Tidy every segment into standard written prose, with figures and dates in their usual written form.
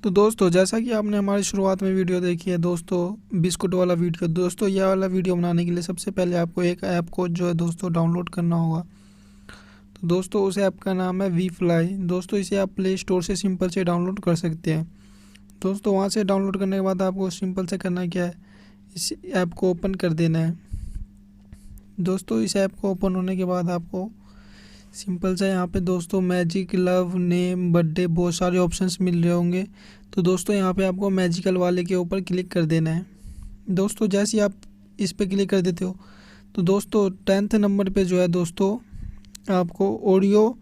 तो दोस्तों, जैसा कि आपने हमारी शुरुआत में वीडियो देखी है दोस्तों, बिस्कुट वाला वीडियो। दोस्तों, यह वाला वीडियो बनाने के लिए सबसे पहले आपको एक ऐप को जो है दोस्तों डाउनलोड करना होगा। तो दोस्तों, उस ऐप का नाम है वी फ्लाई। दोस्तों, इसे आप प्ले स्टोर से सिंपल से डाउनलोड कर सकते हैं। दोस्तों, वहाँ से डाउनलोड करने के बाद आपको सिंपल से करना क्या है, इस ऐप को ओपन कर देना है। दोस्तों, इस ऐप को ओपन होने के बाद आपको सिंपल सा यहाँ पे दोस्तों मैजिक, लव, नेम, बर्थडे, बहुत सारे ऑप्शंस मिल रहे होंगे। तो दोस्तों, यहाँ पे आपको मैजिकल वाले के ऊपर क्लिक कर देना है। दोस्तों, जैसे ही आप इस पे क्लिक कर देते हो तो दोस्तों 10th नंबर पे जो है दोस्तों आपको ऑडियो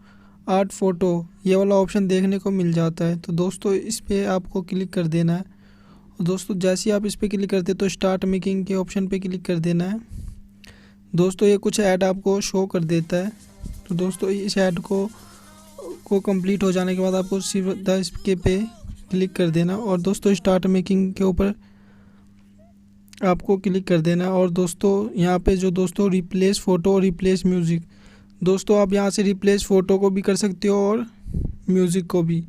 आर्ट फ़ोटो ये वाला ऑप्शन देखने को मिल जाता है। तो दोस्तों, इस पे आपको क्लिक कर देना है। और दोस्तों, जैसे ही आप इस पे क्लिक करते तो स्टार्ट मेकिंग के ऑप्शन पे क्लिक कर देना है। दोस्तों, ये कुछ ऐड आपको शो कर देता है। तो दोस्तों, इस ऐड को कंप्लीट हो जाने के बाद आपको सीधा इसके पे क्लिक कर देना और दोस्तों स्टार्ट मेकिंग के ऊपर आपको क्लिक कर देना। और दोस्तों, यहाँ पे जो दोस्तों रिप्लेस फ़ोटो और रिप्लेस म्यूज़िक, दोस्तों आप यहाँ से रिप्लेस फ़ोटो को भी कर सकते हो और म्यूज़िक को भी।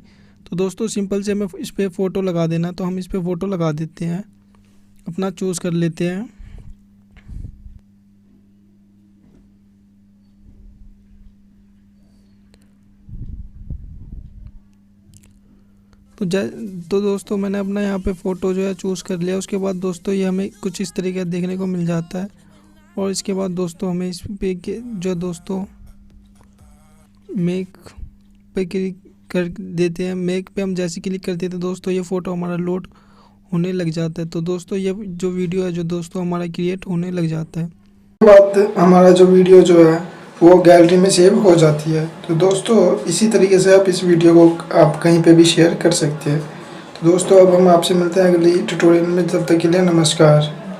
तो दोस्तों, सिंपल से हमें इस पर फ़ोटो लगा देना, तो हम इस पर फ़ोटो लगा देते हैं, अपना चूज़ कर लेते हैं। तो दोस्तों, मैंने अपना यहाँ पे फ़ोटो जो है चूज़ कर लिया। उसके बाद दोस्तों ये हमें कुछ इस तरीके का देखने को मिल जाता है। और इसके बाद दोस्तों हमें इस पे जो दोस्तों मेक पे क्लिक कर देते हैं। मेक पे हम जैसे क्लिक करते हैं तो दोस्तों ये फ़ोटो हमारा लोड होने लग जाता है। तो दोस्तों, ये जो वीडियो है जो दोस्तों हमारा क्रिएट होने लग जाता है। बाद हमारा जो वीडियो जो है वो गैलरी में सेव हो जाती है। तो दोस्तों, इसी तरीके से आप इस वीडियो को आप कहीं पे भी शेयर कर सकते हैं। तो दोस्तों, अब हम आपसे मिलते हैं अगली ट्यूटोरियल में। तब तक के लिए नमस्कार।